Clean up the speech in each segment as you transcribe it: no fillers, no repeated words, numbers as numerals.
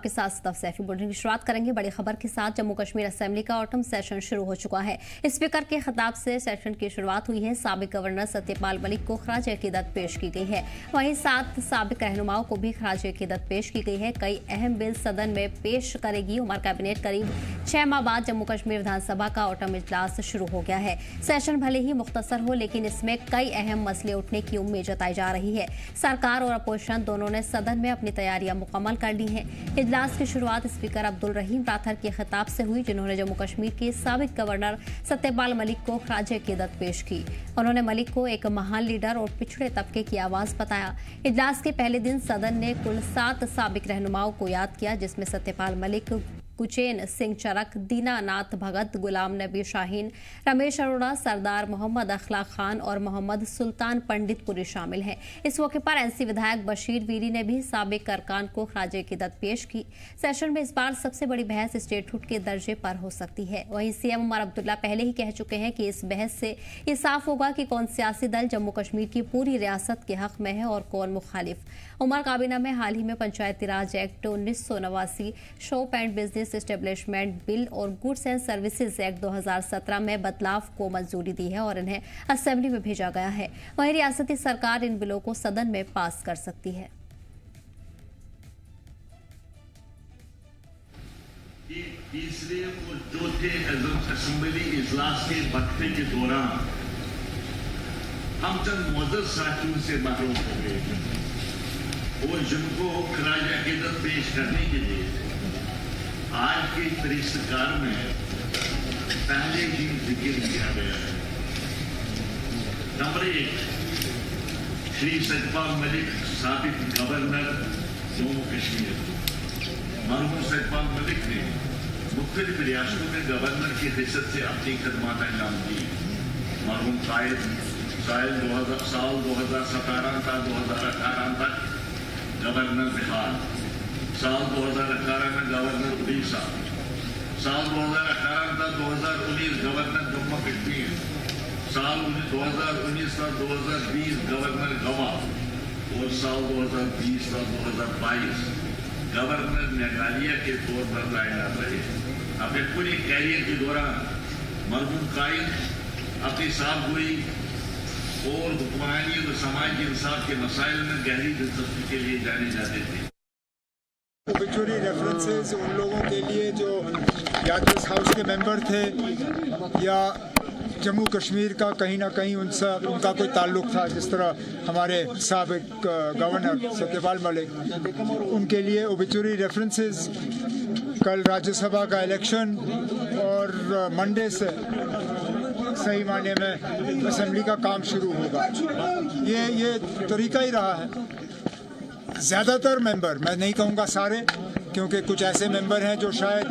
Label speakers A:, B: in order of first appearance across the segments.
A: के साथ सतफ सैफी बुलेटिन की शुरुआत करेंगे बड़ी खबर के साथ। जम्मू कश्मीर असेंबली का ऑटम सेशन शुरू हो चुका है। स्पीकर के खिताब से सेशन की शुरुआत हुई है। साबिक गवर्नर सत्यपाल मलिक को खराज अकीदत पेश की गई है। वहीं 7 साबिक रहनुमाओं को भी खराज अकीदत पेश की गई है। कई अहम बिल सदन में पेश करेगी उमर कैबिनेट। करीब 6 माह बाद जम्मू कश्मीर विधानसभा का ऑटम इजलास शुरू हो गया है। सेशन भले ही मुख्तसर हो, लेकिन इसमें कई अहम मसले उठने की उम्मीद जताई जा रही है। सरकार और अपोजिशन दोनों ने सदन में अपनी तैयारियां मुकम्मल कर ली हैं। इजलास की शुरुआत स्पीकर अब्दुल रहीम राथर के खिताब से हुई, जिन्होंने जम्मू कश्मीर के साबिक गवर्नर सत्यपाल मलिक को खराज अकीदत पेश की। उन्होंने मलिक को एक महान लीडर और पिछड़े तबके की आवाज बताया। इजलास के पहले दिन सदन ने कुल 7 साबिक रहनुमाओं को याद किया, जिसमें सत्यपाल मलिक, कुचेन सिंह चरक, दीनानाथ भगत, गुलाम नबी शाहीन, रमेश अरोड़ा, सरदार मोहम्मद अखलाक खान और मोहम्मद सुल्तान पंडितपुरी शामिल हैं। इस मौके पर एनसी विधायक बशीर वीरी ने भी साबिक अरकान को खराज अकीदत पेश की। सेशन में इस बार सबसे बड़ी बहस स्टेटहुड के दर्जे पर हो सकती है। वहीं सीएम उमर अब्दुल्ला पहले ही कह चुके हैं कि इस बहस से ये साफ होगा कि कौन सियासी दल जम्मू कश्मीर की पूरी रियासत के हक में है और कौन मुखालिफ। उमर काबीना में हाल ही में Panchayati Raj act 1989, shop and business establishment bill और गुड्स एंड सर्विसेज एक्ट 2017 में बदलाव को मंजूरी दी है और इन्हें असेंबली में भेजा गया है। वहीं रियासती सरकार इन बिलों को सदन में पास कर सकती है।
B: तीसरे और चौथे असेंबली इजलास के वक्फे के दौरान हम चंद मुअज़्ज़ज़ साथियों से महरूम हो गए और जिनको खराज अकीदत पेश करने के लिए आज के तरीक़ाकार में पहले ही जिक्र किया गया है। नंबर 1, श्री सत्यपाल मलिक, साबिक गवर्नर जम्मू कश्मीर। मरहूम सत्यपाल मलिक ने मुख्तलिफ रियासतों में गवर्नर की हैसियत से अपनी खदमात अंजाम दी। मरहूम कायद साल 2017 था 2018 तक गवर्नर बिहार, साल 2018 में गवर्नर उड़ीसा, साल 2018 था 2019 गवर्नर जम्मू कश्मीर, साल 2019 था 2020 गवर्नर गोवा और साल 2020 था 2022 गवर्नर मेघालय के तौर पर तैनात रहे। अपने पूरे कैरियर के दौरान मरहूम कायद अपनी साफगोई और हुक्मरानी और समाजी इंसाफ के मसाइल में गहरी दिलचस्पी के लिए जाने जाते थे।
C: ओबिचुरी रेफरेंसेस उन लोगों के लिए जो या तो इस हाउस के मेंबर थे या जम्मू कश्मीर का कहीं ना कहीं उनका कोई ताल्लुक था, जिस तरह हमारे साबिक गवर्नर सत्यपाल मलिक, उनके लिए ओबिचुरी रेफरेंसेस। कल राज्यसभा का इलेक्शन और मंडे से सही मायने में असेंबली का काम शुरू होगा। ये तरीका ही रहा है। ज़्यादातर मेंबर, मैं नहीं कहूँगा सारे, क्योंकि कुछ ऐसे मेंबर हैं जो शायद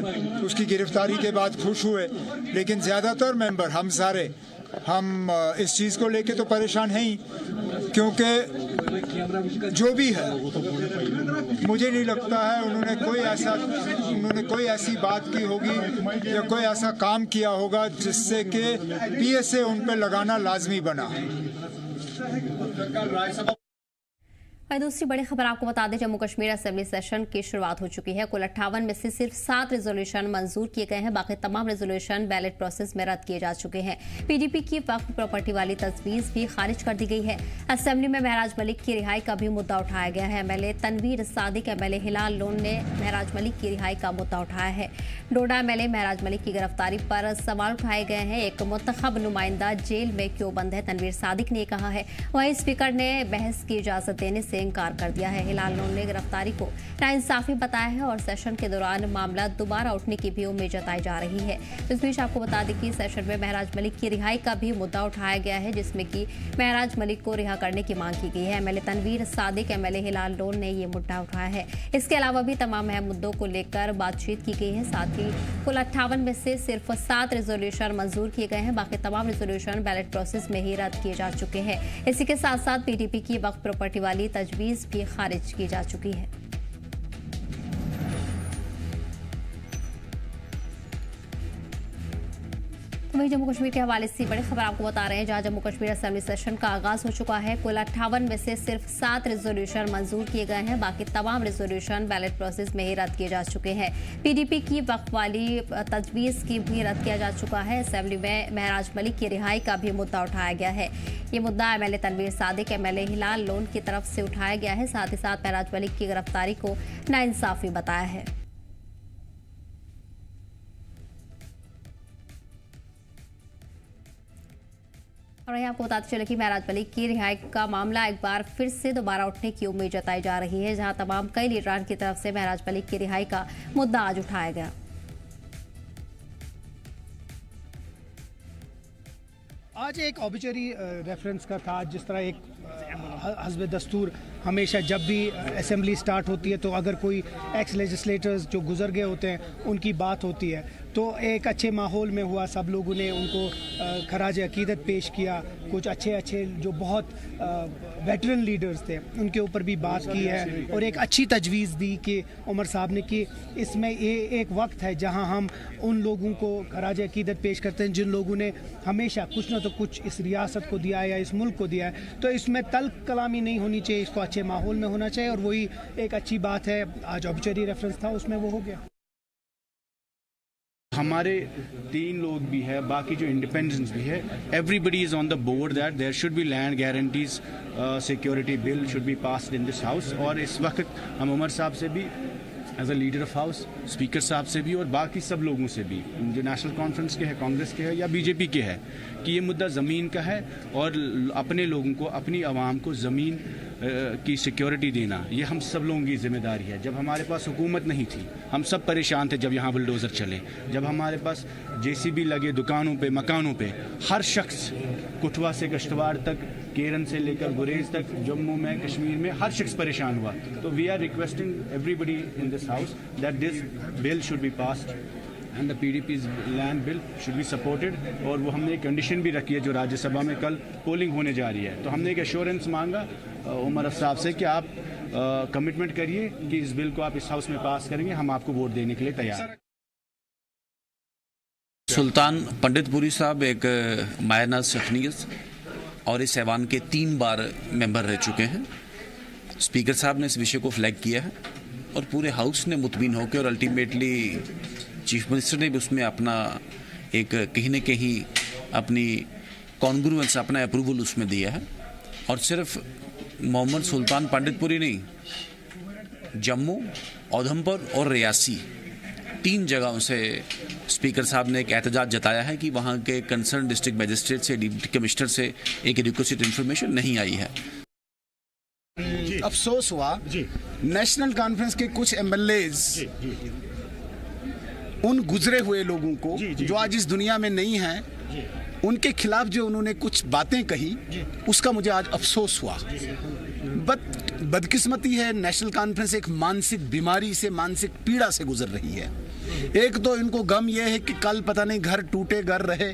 C: उसकी गिरफ्तारी के बाद खुश हुए, लेकिन ज़्यादातर मेंबर, हम सारे, हम इस चीज़ को लेके तो परेशान हैं ही, क्योंकि जो भी है मुझे नहीं लगता है उन्होंने कोई ऐसी बात की होगी या कोई ऐसा काम किया होगा जिससे कि पीएसए उन पर लगाना लाजमी बना।
A: वहीं दूसरी बड़ी खबर आपको बता दें, जम्मू कश्मीर असेंबली सेशन की शुरुआत हो चुकी है। कुल 58 में से सिर्फ 7 रेजोल्यूशन मंजूर किए गए हैं। बाकी तमाम रेजोल्यूशन बैलेट प्रोसेस में रद्द किए जा चुके हैं। पीडीपी की वक्फ प्रॉपर्टी वाली तजवीज़ भी खारिज कर दी गई है। असेंबली में महराज मलिक की रिहाई का भी मुद्दा उठाया गया है। एमएलए तनवीर सादिक, एमएलए हिलाल लोन ने महराज मलिक की रिहाई का मुद्दा उठाया है। डोडा एमएलए महराज मलिक की गिरफ्तारी पर सवाल उठाए गए हैं। एक मुंतखब नुमाइंदा जेल में क्यों बंद है, तनवीर सादिक ने कहा है। वहीं स्पीकर ने बहस की इजाजत देने से इंकार कर दिया है। हिलाल लोन ने गिरफ्तारी को नाइंसाफी बताया है और सेशन के दौरान मामला दोबारा उठने की भी उम्मीद जताई जा रही है। इस बीच आपको बता दें कि सेशन में महराज मलिक की रिहाई का भी मुद्दा उठाया गया है, जिसमें कि महराज मलिक को रिहा करने की मांग की गई है। एमएलए तनवीर सादिक, एमएलए हिलाल लोन ने ये मुद्दा उठाया है। इसके अलावा भी तमाम अहम मुद्दों को लेकर बातचीत की गई है। साथ ही कुल 58 में से सिर्फ 7 रेजोल्यूशन मंजूर किए गए हैं। बाकी तमाम रेजोल्यूशन बैलेट प्रोसेस में ही रद्द किए जा चुके हैं। इसी के साथ साथ पीडीपी की वक्फ प्रॉपर्टी वाली तजवीज़ भी खारिज की जा चुकी है। तो वहीं जम्मू कश्मीर के हवाले से बड़ी खबर आपको बता रहे हैं, जहां जम्मू कश्मीर असेंबली सेशन का आगाज हो चुका है। कुल 58 में से सिर्फ 7 रेजोल्यूशन मंजूर किए गए हैं, बाकी तमाम रेजोल्यूशन बैलेट प्रोसेस में ही रद्द किए जा चुके हैं। पीडीपी की वक्फ वाली तजवीज़ की भी रद्द किया जा चुका है। असेंबली में महराज मलिक की रिहाई का भी मुद्दा उठाया गया है। ये मुद्दा एमएलए तनवीर सादिक, एमएलए हिलाल लोन की तरफ से उठाया गया है। साथ ही साथ महराज मलिक की गिरफ्तारी को नाइंसाफी बताया है। और यहाँ आपको बताते चले कि महराज मलिक की रिहाई का मामला एक बार फिर से दोबारा उठने की उम्मीद जताई जा रही है, जहां तमाम कई लीडरान की तरफ से महराज मलिक की रिहाई का मुद्दा आज उठाया गया।
D: आज एक ऑबिचरी रेफरेंस का था। जिस तरह एक हस्ब दस्तूर हमेशा जब भी असेंबली स्टार्ट होती है तो अगर कोई एक्स लेजिस्लेटर्स जो गुजर गए होते हैं उनकी बात होती है, तो एक अच्छे माहौल में हुआ। सब लोगों ने उनको खराज अकीदत पेश किया। कुछ अच्छे जो बहुत वेटरन लीडर्स थे उनके ऊपर भी बात की है और एक अच्छी तजवीज़ दी कि उमर साहब ने कि इसमें ये एक वक्त है जहां हम उन लोगों को खराज अकीदत पेश करते हैं जिन लोगों ने हमेशा कुछ ना तो कुछ इस रियासत को दिया है या इस मुल्क को दिया है। तो इसमें तल्ख कलामी नहीं होनी चाहिए, इसको अच्छे माहौल में होना चाहिए और वही एक अच्छी बात है। आज ऑबिचरी रेफरेंस था, उसमें वो हो गया।
E: हमारे 3 लोग भी है, बाकी जो इंडिपेंडेंस भी है, everybody is on the board that there should be land guarantees security bill should be passed in this house. और इस वक्त हम उमर साहब से भी as a leader of house, speaker साहब से भी और बाकी सब लोगों से भी जो नेशनल कॉन्फ्रेंस के है, कांग्रेस के है या बीजेपी के है, कि ये मुद्दा ज़मीन का है और अपने लोगों को, अपनी आवाम को ज़मीन की सिक्योरिटी देना ये हम सब लोगों की जिम्मेदारी है। जब हमारे पास हुकूमत नहीं थी, हम सब परेशान थे जब यहाँ बुलडोज़र चले। जब हमारे पास जेसीबी लगे दुकानों पे, मकानों पे, हर शख्स कुठवा से कश्तवाड़ तक, केरन से लेकर गुरेज तक, जम्मू में, कश्मीर में हर शख्स परेशान हुआ। तो we are requesting everybody in this house that this bill should be passed and the PDP's land bill should be supported. और वो हमने एक कंडीशन भी रखी है जो राज्यसभा में कल पोलिंग होने जा रही है। तो हमने एक एश्योरेंस मांगा उमर साहब से कि आप कमिटमेंट करिए कि इस बिल को आप इस हाउस में पास करेंगे, हम आपको वोट देने के लिए तैयार हैं।
F: सुल्तान पंडितपुरी साहब एक मायनाज शख्सियत और इस ऐवान के 3 बार मेंबर रह चुके हैं। स्पीकर साहब ने इस विषय को फ्लैग किया है और पूरे हाउस ने मुतमिन होकर और अल्टीमेटली चीफ मिनिस्टर ने भी उसमें अपना एक कहीं न कहीं अपनी कॉन्ग्रुएंस, अपना अप्रूवल उसमें दिया है। और सिर्फ मोहम्मद सुल्तान पंडितपुरी नहीं, जम्मू, उधमपुर और रियासी 3 जगहों से स्पीकर साहब ने एक एहतजाज जताया है कि वहाँ के कंसर्न डिस्ट्रिक्ट मजिस्ट्रेट से, डिप्टी कमिश्नर से एक रिक्वेस्टेड इन्फॉर्मेशन नहीं आई है।
G: अफसोस हुआ नेशनल कॉन्फ्रेंस के कुछ एमएलएज उन गुजरे हुए लोगों को जो आज इस दुनिया में नहीं हैं, उनके खिलाफ जो उन्होंने कुछ बातें कही, उसका मुझे आज अफसोस हुआ। बदकिस्मती है, नेशनल कॉन्फ्रेंस एक मानसिक बीमारी से, मानसिक पीड़ा से गुजर रही है। एक तो इनको गम यह है कि कल पता नहीं घर टूटे घर रहे,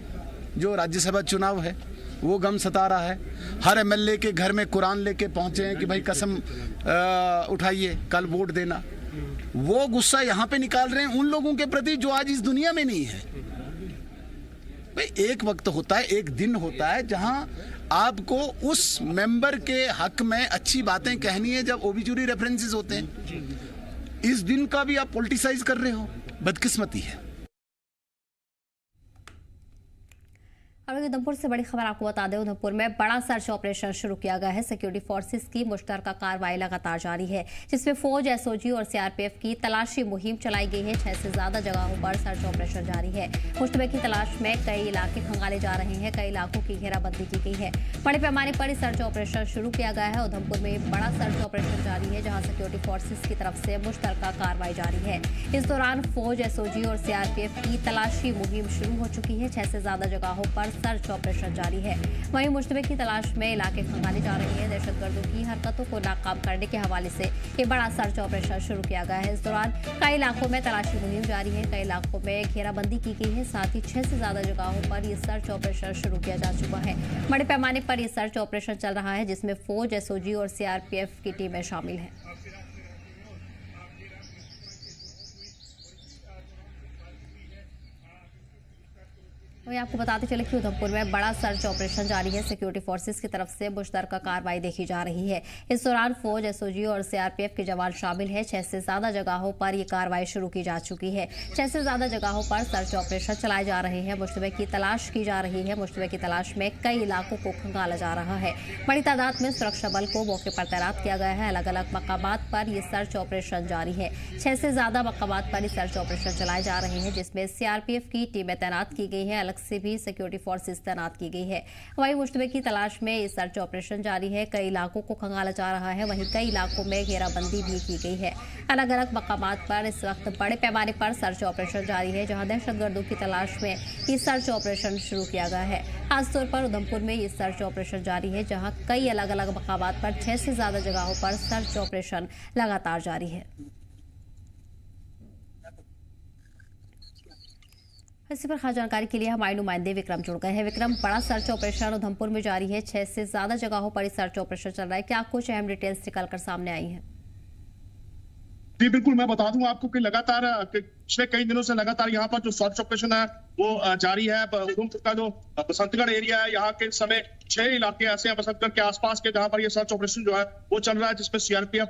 G: जो राज्यसभा चुनाव है वो गम सता रहा है। हर एमएलए के घर में कुरान लेके पहुंचे हैं कि भाई कसम उठाइए कल वोट देना। वो गुस्सा यहाँ पे निकाल रहे हैं उन लोगों के प्रति जो आज इस दुनिया में नहीं है। भाई एक वक्त होता है, एक दिन होता है जहां आपको उस मेंबर के हक में अच्छी बातें कहनी है जब ओबिचुरी रेफरेंसेस होते हैं। इस दिन का भी आप पॉलिटिसाइज कर रहे हो, बदकिस्मती है।
A: और उधमपुर से बड़ी खबर आपको बता दें, उधमपुर में बड़ा सर्च ऑपरेशन शुरू किया गया है। सिक्योरिटी फोर्सेस की मुश्तरका कार्रवाई लगातार जारी है, जिसमें फौज, एसओजी और सीआरपीएफ की तलाशी मुहिम चलाई गई है। 6 से ज्यादा जगहों पर सर्च ऑपरेशन जारी है। मुश्तबे की तलाश में कई इलाके खंगाले जा रहे हैं, कई इलाकों की घेराबंदी की गई है। बड़े पैमाने पर सर्च ऑपरेशन शुरू किया गया है। उधमपुर में बड़ा सर्च ऑपरेशन जारी है, जहाँ सिक्योरिटी फोर्सेस की तरफ से मुश्तरका कार्रवाई जारी है। इस दौरान फौज, एसओजी और सीआरपीएफ की तलाशी मुहिम शुरू हो चुकी है। 6 से ज्यादा जगहों पर सर्च ऑपरेशन जारी है। वहीं मुश्तबे की तलाश में इलाके खंगाले जा रहे हैं। दहशतगर्दों की हरकतों को नाकाम करने के हवाले से ये बड़ा सर्च ऑपरेशन शुरू किया गया है। इस दौरान कई इलाकों में तलाशी मुहिम जारी है, कई इलाकों में घेराबंदी की गई है। साथ ही 6 से ज्यादा जगहों पर यह सर्च ऑपरेशन शुरू किया जा चुका है। बड़े पैमाने पर यह सर्च ऑपरेशन चल रहा है, जिसमें फौज, एसओजी और सीआरपीएफ की टीमें शामिल हैं। वहीं आपको बताते चले कि उधमपुर में बड़ा सर्च ऑपरेशन जारी है। सिक्योरिटी फोर्सेस की तरफ से मुश्तरका कार्रवाई देखी जा रही है। इस दौरान फौज, एसओजी और सीआरपीएफ के जवान शामिल हैं। 6 से ज्यादा जगहों पर ये कार्रवाई शुरू की जा चुकी है। 6 से ज्यादा जगहों पर सर्च ऑपरेशन चलाए जा रहे हैं। मुश्तबे की तलाश की जा रही है। मुश्तबे की तलाश में कई इलाकों को खंगाला जा रहा है। बड़ी तादाद में सुरक्षा बल को मौके पर तैनात किया गया है। अलग अलग मकामात पर ये सर्च ऑपरेशन जारी है। 6 से ज्यादा मकामात पर ये सर्च ऑपरेशन चलाए जा रहे हैं, जिसमें सीआरपीएफ की टीमें तैनात की गई है। अलग से भी सिक्योरिटी फोर्सेस तैनात की गई है। वहीं मुश्तबे की तलाश में ये सर्च ऑपरेशन जारी है। कई इलाकों को खंगाला जा रहा है। वहीं कई इलाकों में घेराबंदी भी की गई है। अलग अलग मकामात पर इस वक्त बड़े पैमाने पर सर्च ऑपरेशन जारी है, जहां दहशतगर्दों की तलाश में ये सर्च ऑपरेशन शुरू किया गया है। खासतौर पर उधमपुर में ये सर्च ऑपरेशन जारी है, जहां कई अलग अलग मकामात पर 6 से ज्यादा जगहों पर सर्च ऑपरेशन लगातार जारी है। इसी पर खास जानकारी के लिए हमारे नुमाइंदे विक्रम जुड़ गए हैं। विक्रम, बड़ा सर्च ऑपरेशन उधमपुर में जारी है। 6 से ज्यादा जगहों पर सर्च ऑपरेशन चल रहा है। क्या कुछ अहम डिटेल्स निकलकर सामने आई हैं?
H: जी बिल्कुल, मैं बता दूं आपको कि लगातार पिछले कई दिनों से लगातार यहाँ पर जो सर्च ऑपरेशन है वो जारी है। उधमपुर का जो बसंतगढ़ एरिया है, यहाँ के समय 6 इलाके ऐसे हैं बसंतगढ़ के आसपास के जहाँ पर ये सर्च ऑपरेशन जो है वो चल रहा है, जिसमें सीआरपीएफ,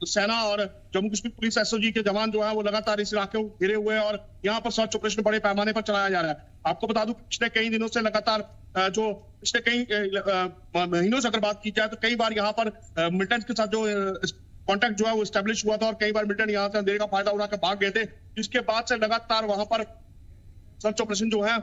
H: सेना और जम्मू कश्मीर पुलिस, एसओजी के जवान जो है वो लगातार इस इलाके को घिरे हुए हैं और यहाँ पर सर्च ऑपरेशन बड़े पैमाने पर चलाया जा रहा है। आपको बता दूं पिछले कई दिनों से लगातार जो पिछले कई महीनों से अगर बात की जाए तो कई बार यहाँ पर मिलिटेंट्स के साथ जो कॉन्टैक्ट जो है वो स्टैब्लिश हुआ था और कई बार मिलिटेंट यहाँ से अंधेरे का फायदा उठाकर भाग गए थे, जिसके बाद से लगातार वहां पर सर्च ऑपरेशन जो है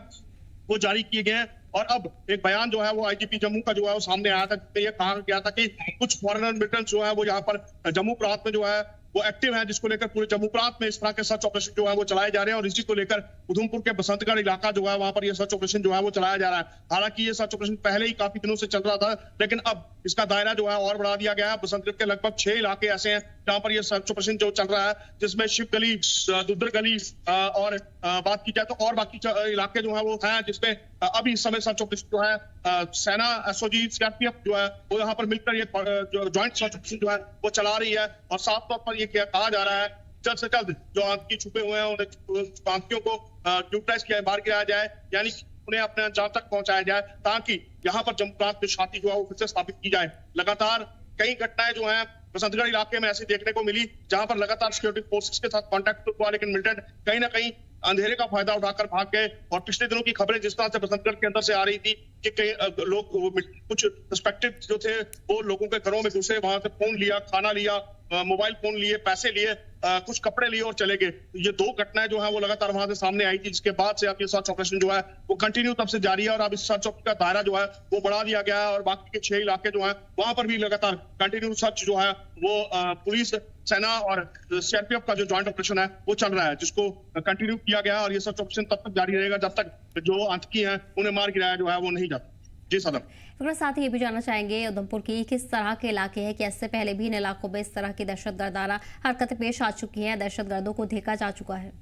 H: वो जारी किए गए हैं। और अब एक बयान जो है वो आईजीपी जम्मू का जो है वो सामने आया था, जिसमें यह कहा गया था कि कुछ फॉरेनर मिलिटेंट जो है वो यहाँ पर जम्मू प्रांत में जो है वो एक्टिव है, जिसको लेकर पूरे जम्मू प्रांत में इस तरह के सर्च ऑपरेशन जो है वो चलाए जा रहे हैं। और इसी को लेकर उधमपुर के बसंतगढ़ इलाका जो है वहां पर ये सर्च ऑपरेशन जो है वो चलाया जा रहा है। हालांकि ये सर्च ऑपरेशन पहले ही काफी दिनों से चल रहा था, लेकिन अब इसका दायरा जो है और बढ़ा दिया गया है। बसंतगढ़ के लगभग 6 इलाके ऐसे हैं जहां पर ये सर्च ऑपरेशन जो चल रहा है, जिसमें शिव गली, दुद्दर गली और बात की जाए तो और बाकी इलाके जो है वो है, जिसमें अभी इस समय सर्च ऑपरेशन जो है सेना, एसओजी, सीआरपीएफ जो है वो यहाँ पर मिलकर ये ज्वाइंट सर्च ऑपरेशन जो है वो चला रही है। और साफ तौर पर ये कहा जा रहा है जल्द से जल्द जो आतंकी छुपे हुए हैं उन्हें आतंकियों को न्यूट्रलाइज किया, मार गिराया जाए, यानी उन्हें अपने अंजाम तक पहुंचाया जाए, ताकि यहाँ पर जम्मू प्रांत में शांति जो है वो फिर से स्थापित की जाए। लगातार कई घटनाएं जो हैं बसंतगढ़ इलाके में ऐसी देखने को मिली, जहां पर लगातार सिक्योरिटी फोर्सेस के साथ कॉन्टैक्ट हुआ, लेकिन मिलिटेंट कहीं ना कहीं अंधेरे का फायदा उठाकर भाग गए। और पिछले दिनों की खबरें जिस तरह से बसंतगढ़ के अंदर से आ रही थी कि कई लोग, कुछ सस्पेक्टेड जो थे वो लोगों के घरों में घुसे, वहां से फोन लिया, खाना लिया, मोबाइल फोन लिए, पैसे लिए, कुछ कपड़े लिए और चले गए। ये 2 घटनाएं जो है वो लगातार वहां से सामने आई थी, जिसके बाद से अब ये सर्च ऑपरेशन जो है वो कंटिन्यू तब से जारी है। और अब इस सर्च ऑपरेशन का दायरा जो है वो बढ़ा दिया गया है और बाकी के 6 इलाके जो है वहां पर भी लगातार कंटिन्यू सर्च जो है वो पुलिस, सेना और सीआरपीएफ का जो ज्वाइंट ऑपरेशन है वो चल रहा है, जिसको कंटिन्यू किया गया है। और ये सर्च ऑपरेशन तब तक जारी रहेगा जब तक जो आतंकी हैं उन्हें मार गिराया जो है वो नहीं जाता। जी सदम।
A: तो साथ ही ये भी जानना चाहेंगे उधमपुर की किस तरह के इलाके हैं कि इससे पहले भी इन इलाकों में इस तरह की दहशतगर्दाना हरकतें पेश आ चुकी हैं, दहशतगर्दों को देखा जा चुका है?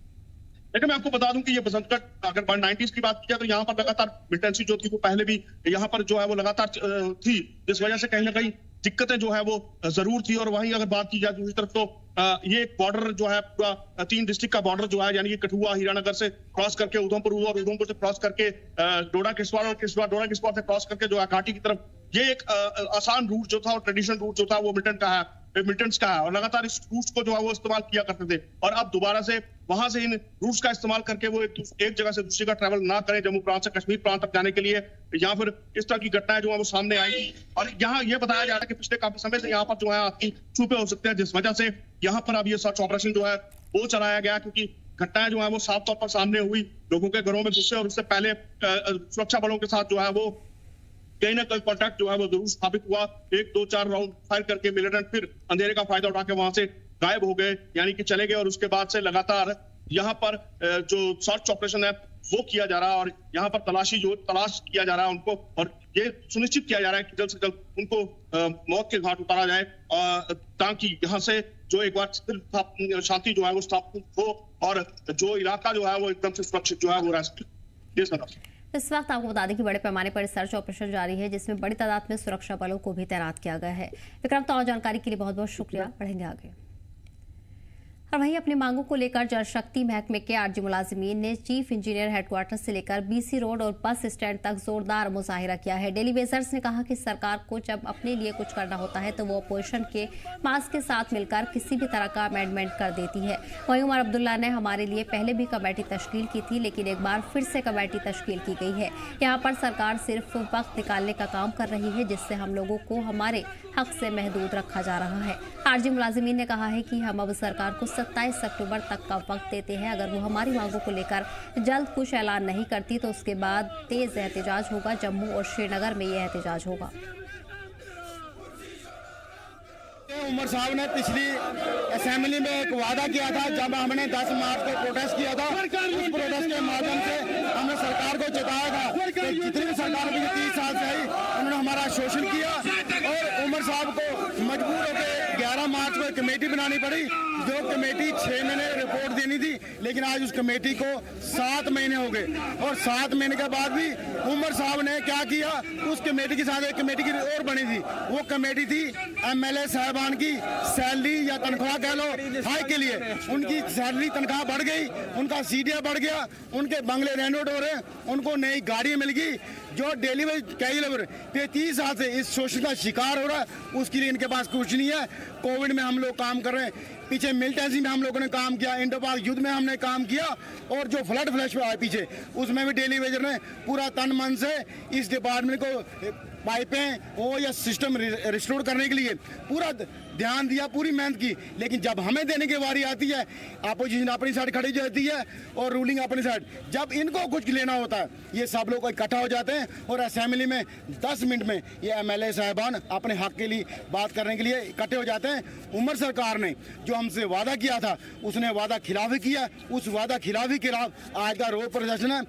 H: लेकिन मैं आपको बता दूं कि ये बसंतगढ़ अगर 90s की बात की जाए तो यहाँ पर लगातार मिलिटेंसी जो थी वो पहले भी यहाँ पर जो है वो लगातार थी, जिस वजह से कहीं ना कहीं दिक्कतें जो है वो जरूर थी। और वहीं अगर बात की जाए दूसरी तरफ तो ये एक बॉर्डर जो है पूरा 3 डिस्ट्रिक्ट का बॉर्डर जो है, यानी कि कठुआ, हीरानगर से क्रॉस करके उधमपुर हुआ और उधमपुर से क्रॉस करके डोडा किश्तवाड़ और डोडा किश्तवाड़ से क्रॉस करके जो है घाटी की तरफ, ये एक आसान रूट जो था और ट्रेडिशनल रूट जो था वो मिलिटेंट्स का है और लगातार इस रूट्स को जो है वो इस्तेमाल किया करते थे। और अब दोबारा से वहां से इन रूट्स का इस्तेमाल करके वो एक जगह से दूसरी का ट्रैवल ना करें जम्मू प्रांत से कश्मीर प्रांत तक जाने के लिए, या फिर इस तरह की घटनाएं जो है वो सामने आई। और यहाँ ये बताया जा रहा है कि पिछले काफी समय से यहाँ पर जो है आपकी छुपे हो सकते हैं, जिस वजह से यहाँ पर अब ये सर्च ऑपरेशन जो है वो चलाया गया, क्योंकि घटनाएं जो है वो साफ तौर पर सामने हुई, लोगों के घरों में घुसे और उससे पहले सुरक्षा बलों के साथ जो है वो कहीं ना कहीं कॉन्टैक्ट जो है वो जरूर स्थापित हुआ। 1, 2, 4 राउंड फायर करके मिलिटेंट फिर अंधेरे का फायदा उठा के वहां से गायब हो गए, यानी कि चले गए। और उसके बाद से लगातार यहाँ पर जो सर्च ऑपरेशन है वो किया जा रहा है और यहाँ पर तलाश किया जा रहा है उनको, और ये सुनिश्चित किया जा रहा है कि जल्द से जल्द उनको मौत के घाट उतारा जाए, ताकि यहाँ से जो एक बार शांति जो है वो स्थापित हो और जो इलाका जो है वो एकदम से सुरक्षित जो है वो रह सके।
A: इस वक्त आपको बता दें कि बड़े पैमाने पर सर्च ऑपरेशन जारी है, जिसमें बड़ी तादाद में सुरक्षा बलों को भी तैनात किया गया है। विक्रम, तो और जानकारी के लिए बहुत बहुत शुक्रिया। बढ़ेंगे आगे। और वहीं अपनी मांगों को लेकर जल शक्ति महकमे के आरजी मुलाजिमीन ने चीफ इंजीनियर हेडक्वार्टर से लेकर बीसी रोड और बस स्टैंड तक जोरदार मुजाहिरा किया है। डेली वेजर्स ने कहा कि सरकार को जब अपने लिए कुछ करना होता है तो वो अपोजिशन के मास के साथ मिलकर किसी भी तरह का अमेंडमेंट कर देती है। वहीं उमर अब्दुल्ला ने हमारे लिए पहले भी कमेटी तश्कील की थी, लेकिन एक बार फिर से कमेटी तश्कील की गई है। यहाँ पर सरकार सिर्फ वक्त निकालने का काम कर रही है, जिससे हम लोगों को हमारे हक से महदूद रखा जा रहा है। आरजी मुलाजिमीन ने कहा है कि हम अब सरकार को 27 अक्टूबर तक का वक्त देते हैं। अगर वो हमारी मांगों को लेकर जल्द कुछ ऐलान नहीं करती तो उसके बाद तेज एहतजाज होगा। जम्मू और श्रीनगर में ये एहतजाज होगा।
I: उमर साहब ने पिछली असेंबली में एक वादा किया था, जब हमने 10 मार्च को प्रोटेस्ट किया था, उस प्रोटेस्ट के माध्यम से हमने सरकार को चेताया था कि जितनी भी सरकार 30 साल से आई उन्होंने हमारा शोषण किया और उमर साहब को मजबूर होकर 11 मार्च को कमेटी बनानी पड़ी। जो कमेटी 6 महीने रिपोर्ट देनी थी, लेकिन आज उस कमेटी को 7 महीने हो गए और 7 महीने के बाद भी उमर साहब ने क्या किया, उस कमेटी के साथ एक कमेटी की और बनी थी। वो कमेटी थी एमएलए साहबान की सैलरी या तनख्वाह कह लो हाई के लिए। उनकी सैलरी तनख्वाह बढ़ गई, उनका सीडीए बढ़ गया, उनके बंगले रेनोवेट हो रहे, उनको नई गाड़ी मिल गई। जो डेली वेज कई लेबर 30 साल से इस शोषण का शिकार हो रहा है, उसके लिए इनके पास कुछ नहीं है। कोविड में हम लोग काम कर रहे हैं, पीछे मिलिटेंसी में हम लोगों ने काम किया, इंडो पाक युद्ध में हमने काम किया और जो फ्लड फ्लैश पे आए पीछे, उसमें भी डेली वेजर ने पूरा तन मन से इस डिपार्टमेंट को पाइपें वो या सिस्टम रिस्टोर करने के लिए पूरा ध्यान दिया, पूरी मेहनत की। लेकिन जब हमें देने की बारी आती है, अपोजिशन अपनी साइड खड़ी जाती है और रूलिंग अपनी साइड। जब इनको कुछ लेना होता है, ये सब लोग इकट्ठा हो जाते हैं और असेंबली में 10 मिनट में ये एमएलए साहबान अपने हक के लिए बात करने के लिए इकट्ठे हो जाते हैं। उमर सरकार ने जो हमसे वादा किया था, उसने वादा खिलाफी किया। उस वादा खिलाफी के खिलाफ आज का रोड प्रदर्शन है।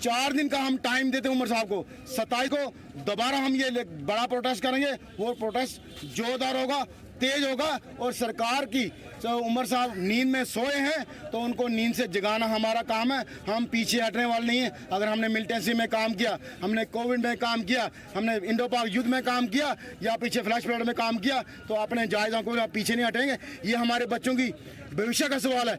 I: 4 दिन का हम टाइम देते हैं उमर साहब को। 27 को दोबारा हम ये बड़ा प्रोटेस्ट करेंगे। वो प्रोटेस्ट जोरदार होगा, तेज होगा और सरकार की उमर साहब नींद में सोए हैं तो उनको नींद से जगाना हमारा काम है। हम पीछे हटने वाले नहीं हैं। अगर हमने मिलिटेंसी में काम किया, हमने कोविड में काम किया, हमने इंडो पाक युद्ध में काम किया या पीछे फ्लैश फ्लड में काम किया, तो अपने जायज़ों को पीछे नहीं हटेंगे। ये हमारे बच्चों की भविष्य का सवाल है।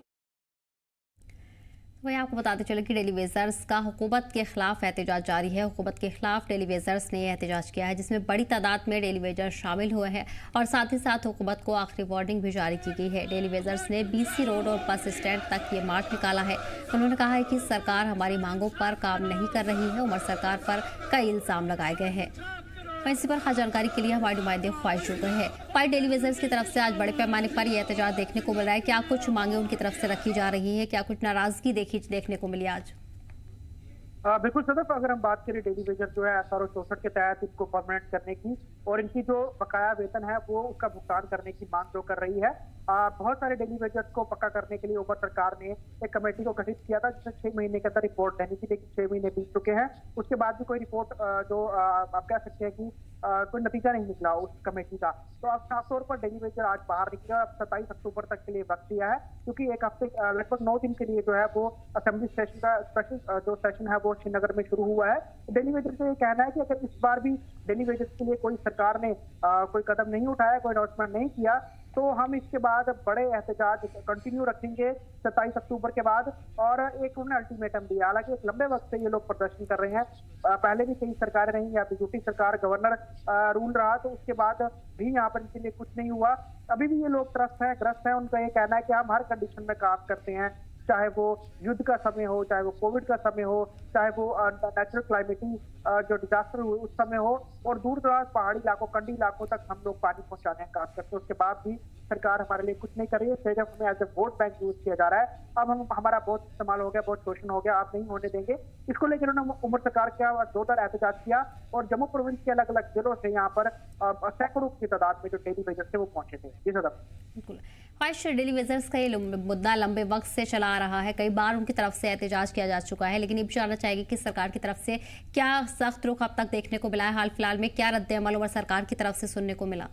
A: वही आपको बताते चले कि डेली वेजर्स का हुकूमत के खिलाफ एहतजाज जारी है। हुकूमत के खिलाफ डेली वेजर्स ने एहतजाज किया है, जिसमें बड़ी तादाद में डेली वेजर्स शामिल हुए हैं और साथ ही साथ हुकूमत को आखिरी वार्निंग भी जारी की गई है। डेली वेजर्स ने बीसी रोड और बस स्टैंड तक ये मार्च निकाला है। उन्होंने कहा है कि सरकार हमारी मांगों पर काम नहीं कर रही है। उमर सरकार पर कई इल्जाम लगाए गए हैं। इसी पर खास जानकारी के लिए हमारे नुमाइंदे ख्वाहिश जुड़ गए हैं। भाई डेली वेजर्स की तरफ से आज बड़े पैमाने पर यह एहतजाज देखने को मिल रहा है। क्या कुछ मांगे उनकी तरफ से रखी जा रही है, क्या कुछ नाराजगी देखने को मिली आज?
J: बिल्कुल सदफ, अगर हम बात करें डेली वेजर जो है SRO 64 के तहत इनको परमानेंट करने की और इनकी जो बकाया वेतन है वो उसका भुगतान करने की मांग जो कर रही है। बहुत सारे डेली वेजर्स को पक्का करने के लिए उमर सरकार ने एक कमेटी को गठित किया था, जिसमें 6 महीने के अंदर रिपोर्ट देनी थी, लेकिन 6 महीने बीत चुके हैं। उसके बाद भी कोई रिपोर्ट जो आप कह सकते हैं कि कोई नतीजा नहीं निकला उस कमेटी का। तो अब साफ तौर पर डेली वेजर आज बाहर निकला। अब 27 अक्टूबर तक के लिए वक्त दिया है, क्योंकि एक हफ्ते लगभग 9 दिन के लिए जो है वो असेंबली सेशन का स्पेशल जो सेशन है वो श्रीनगर में शुरू हुआ है। डेली वेजर का ये कहना है कि अगर इस बार भी डेली वेजर के लिए कोई सरकार ने कोई कदम नहीं उठाया, कोई अनाउंसमेंट नहीं किया, तो हम इसके बाद बड़े एहतजाज कंटिन्यू रखेंगे 27 अक्टूबर के बाद। और एक उन्होंने अल्टीमेटम दिया। हालांकि एक लंबे वक्त से ये लोग प्रदर्शन कर रहे हैं। पहले भी कई सरकारें रही, या बीजेपी सरकार गवर्नर रूल रहा, तो उसके बाद भी यहाँ पर इनके लिए कुछ नहीं हुआ। अभी भी ये लोग ग्रस्त हैं। उनका ये कहना है कि हम हर कंडीशन में काम करते हैं, चाहे वो युद्ध का समय हो, चाहे वो कोविड का समय हो, चाहे वो नेचुरल क्लाइमेटी जो डिजास्टर हुए उस समय हो, और दूर दराज पहाड़ी इलाकों, कंडी इलाकों तक हम लोग पानी पहुंचाने का काम करते हैं। उसके बाद भी सरकार हमारे लिए कुछ नहीं कर रही है। सिर्फ हमें as a vote bank use किया जा रहा है। अब हमारा बहुत इस्तेमाल हो गया, बहुत शोषण हो गया, आप नहीं होने देंगे। इसको लेकर उन्होंने उमर सरकार का जोरदार एहतजाज किया और जम्मू प्रोविंस के अलग अलग जिलों से यहाँ पर सैकड़ों की तादाद में जो डेली वेजर्स थे वो पहुंचे थे। जी सर,
A: बिल्कुल। ख्वाहिश डेली वेजर्स का ये मुद्दा लंबे वक्त से चला आ रहा है। कई बार उनकी तरफ से एहतजाज किया जा चुका है, लेकिन ये भी जानना चाहेगी कि सरकार की तरफ से क्या सख्त रुख अब तक देखने को मिला है। हाल फिलहाल में क्या रद्द-ए-अमल उमर सरकार की तरफ से सुनने को मिला?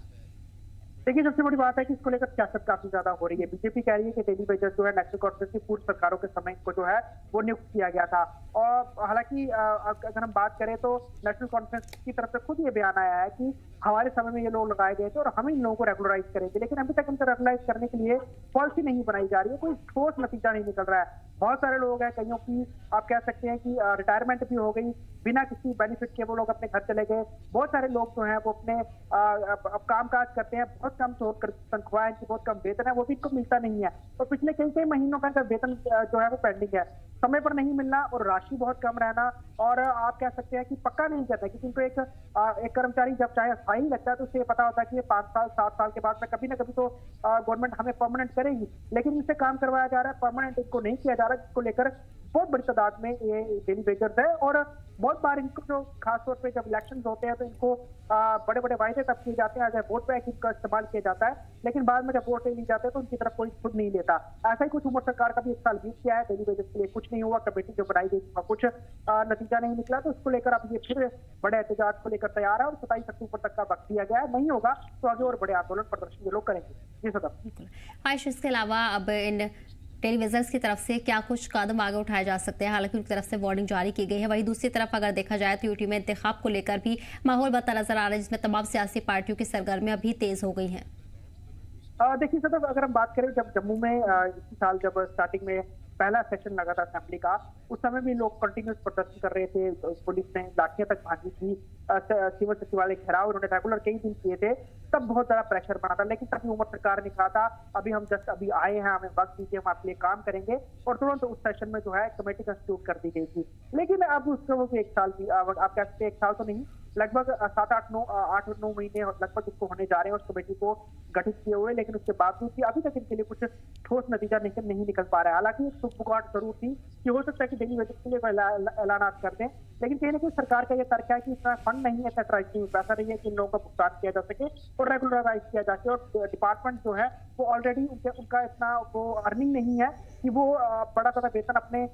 J: देखिए, सबसे बड़ी बात है कि इसको लेकर सियासत काफी ज्यादा हो रही है। बीजेपी कह रही है कि डेली वेजर जो है नेशनल कॉन्फ्रेंस की पूर्व सरकारों के समय को जो है वो नियुक्त किया गया था और हालांकि अगर हम बात करें तो नेशनल कॉन्फ्रेंस की तरफ से खुद ये बयान आया है कि हमारे समय में ये लोग लगाए गए थे और हम इन लोगों को रेगुलराइज करेंगे, लेकिन अभी तक इनको रेगुलराइज करने के लिए पॉलिसी नहीं बनाई जा रही है, कोई ठोस नतीजा नहीं निकल रहा है। बहुत सारे लोग हैं, कईयों की आप कह सकते हैं कि रिटायरमेंट भी हो गई, बिना किसी बेनिफिट के वो लोग अपने घर चले गए। बहुत सारे लोग जो हैं वो अपने अब काम काज करते हैं, बहुत कम तनख्वाह है इनकी, बहुत कम वेतन है, वो भी इनको मिलता नहीं है। और पिछले कई महीनों का इनका वेतन जो है वो पेंडिंग है, समय पर नहीं मिलना और राशि बहुत कम रहना। और आप कह सकते हैं कि पक्का नहीं कहता, क्योंकि उनको एक कर्मचारी जब चाहे स्थायी लगता है तो उसे पता होता है कि ये 5 साल 7 साल के बाद में कभी ना कभी तो गवर्नमेंट हमें परमानेंट करेगी, लेकिन इनसे काम करवाया जा रहा है, परमानेंट इनको नहीं किया जा रहा, जिसको लेकर बहुत बड़ी तादाद में ये डेली वेजर्स है। और बहुत बार इनको जो खासतौर पे जब इलेक्शन होते हैं तो इनको बड़े बड़े वायदे तब किए जाते हैं, एज ए वोट बैंक इनका इस्तेमाल किया जाता है, लेकिन बाद में जब वोट नहीं जाते तो उनकी तरफ कोई खुद नहीं लेता। ऐसा ही कुछ उमर सरकार का भी 1 साल बीत गया है, डेली वेजर्स के लिए कुछ नहीं हुआ, कमेटी जो बनाई गई उसका कुछ नतीजा नहीं निकला, तो उसको लेकर अब ये फिर बड़े एहतजाज को लेकर तैयार है और 27 अक्टूबर तक का वक्त दिया गया है। नहीं होगा तो आगे और बड़े आंदोलन प्रदर्शन ये लोग करेंगे। जी सदम।
A: आयुष, इसके अलावा अब इन टेलीविजर्स की तरफ से क्या कुछ कदम आगे उठाए जा सकते हैं? हालांकि उनकी तरफ से वार्निंग जारी की गई है, वहीं दूसरी तरफ अगर देखा जाए तो यूटी में इंतखाब को लेकर भी माहौल बनता नजर आ रहा है, जिसमें तमाम सियासी पार्टियों की सरगर्मियां भी तेज हो गई हैं।
J: देखिए सर, अगर हम बात करें जब जम्मू में इसी साल जब स्टार्टिंग में पहला सेशन लगा था असेंबली का, उस समय भी लोग कंटिन्यूस प्रदर्शन कर रहे थे, पुलिस ने लाठियां तक भागी थी, सिविल सचिवालय घेराव उन्होंने रेगुलर कई दिन किए थे, तब बहुत ज्यादा प्रेशर बना था। लेकिन तभी उमर सरकार ने कहा था अभी हम जस्ट अभी आए हैं, हमें वक्त दीजिए, हम आपके लिए काम करेंगे, और तुरंत उस सेशन में जो है कमेटी कंस्टिट्यूट कर दी गई थी। लेकिन अब उसको 1 साल की आप कह सकते हैं 1 साल तो नहीं, लगभग 8-9 महीने लगभग इसको होने जा रहे हैं उस कमेटी को गठित किए हुए, लेकिन उसके बावजूद भी अभी तक इनके लिए कुछ ठोस नतीजा नहीं निकल पा रहा है। हालांकि एक सुखबुगाहट जरूर थी कि हो सकता है कि डेली वेजेस के लिए ऐलान कर दें, लेकिन कहीं ना कहीं सरकार का यह तर्क है कि इतना फंड नहीं है, पैसा नहीं है कि इन लोगों का भुगतान किया जा सके और रेगुलराइज किया जा सके। और डिपार्टमेंट जो है वो ऑलरेडी उनका इतना वो अर्निंग नहीं है कि वो बड़ा ज्यादा वेतन अपने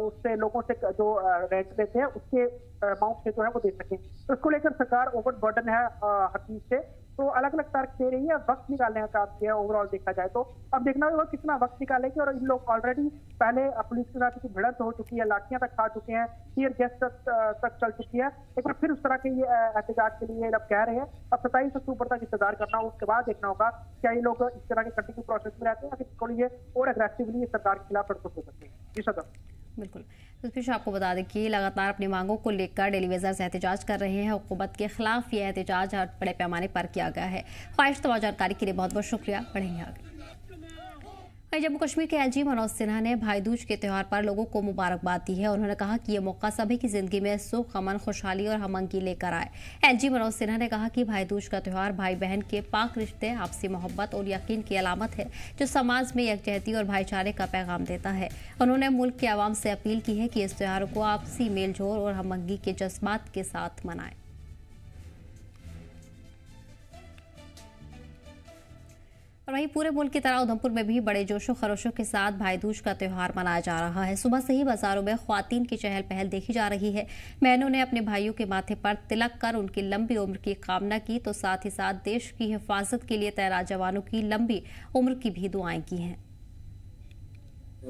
J: उससे लोगों से जो रेंट लेते हैं उसके अमाउंट से जो है वो दे सके। तो उसको लेकर सरकार ओवर बर्डन है हर चीज से, तो अलग अलग तर्क दे रही है, वक्त निकालने का काम किया ओवरऑल देखा जाए तो। अब देखना होगा कितना वक्त निकालेगी, और इन लोग ऑलरेडी पहले पुलिस के साथ की भिड़ंत हो चुकी है, लाठियां तक खा चुके हैं, टीयर गैस तक चल चुकी है। एक बार फिर उस तरह के ये एहतजाज के लिए अब कह रहे हैं। अब 27 अक्टूबर तक इंतजार करना हो, उसके बाद देखना होगा क्या ये लोग इस तरह के कंटिन्यू प्रोसेस में रहते हैं या फिर ये और अग्रेसिवली सरकार के खिलाफ प्रस्तुत हो सकते हैं। जी सदम।
A: बिल्कुल, तो फिर आपको बता दें कि लगातार अपनी मांगों को लेकर डेलीवेजर्स एहतजाज कर रहे हैं। हुकूमत के खिलाफ ये एहतजाज बड़े पैमाने पर किया गया है। ख्वाहिश तमाम जानकारी के लिए बहुत बहुत शुक्रिया। बढ़ेंगे आगे। जम्मू कश्मीर के एलजी मनोज सिन्हा ने भाई दूज के त्यौहार पर लोगों को मुबारकबाद दी है। उन्होंने कहा कि ये मौका सभी की जिंदगी में सुख, अमन, खुशहाली और हमंगी लेकर आए। एलजी मनोज सिन्हा ने कहा कि भाई दूज का त्यौहार भाई बहन के पाक रिश्ते, आपसी मोहब्बत और यकीन की अलामत है, जो समाज में यकजहती और भाईचारे का पैगाम देता है। उन्होंने मुल्क के आवाम से अपील की है कि इस त्यौहार को आपसी मेलजोल और हमंगी के जज्बात के साथ मनाएं। और वहीं पूरे मुल्क की तरह उधमपुर में भी बड़े जोशो खरोशों के साथ भाई दूज का त्यौहार मनाया जा रहा है। सुबह से ही बाजारों में ख्वातीन की चहल पहल देखी जा रही है। बहनों ने अपने भाइयों के माथे पर तिलक कर उनकी लंबी उम्र की कामना की, तो साथ ही साथ देश की हिफाजत के लिए तैनात जवानों की लंबी उम्र की भी दुआएं की हैं।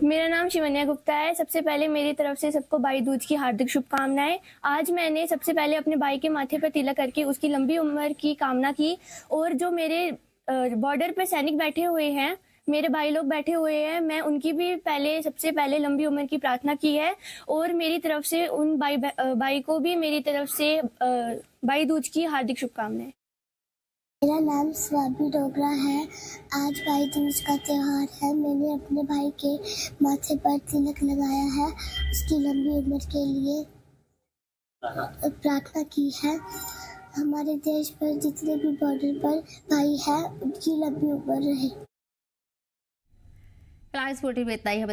K: मेरा नाम शिवन्या गुप्ता है। सबसे पहले मेरी तरफ से सबको भाई दूज की हार्दिक शुभकामनाएं। आज मैंने सबसे पहले अपने भाई के माथे पर तिलक करके उसकी लंबी उम्र की कामना की, और जो मेरे बॉर्डर पे सैनिक बैठे हुए हैं, मेरे भाई लोग बैठे हुए हैं, मैं उनकी भी सबसे पहले लंबी उम्र की प्रार्थना की है। और मेरी तरफ से उन भाई को भी मेरी तरफ से भाई दूज की हार्दिक शुभकामनाएं।
L: मेरा नाम स्वाति डोगरा है। आज भाई दूज का त्यौहार है। मैंने अपने भाई के माथे पर तिलक लगाया है, उसकी लंबी उम्र के लिए प्रार्थना की है। हमारे देश पर जितने भी बॉर्डर पर भाई हैं, उनकी लंबी उम्र रहे।
A: फिलहाल इस बुलेटिन में इतना ही।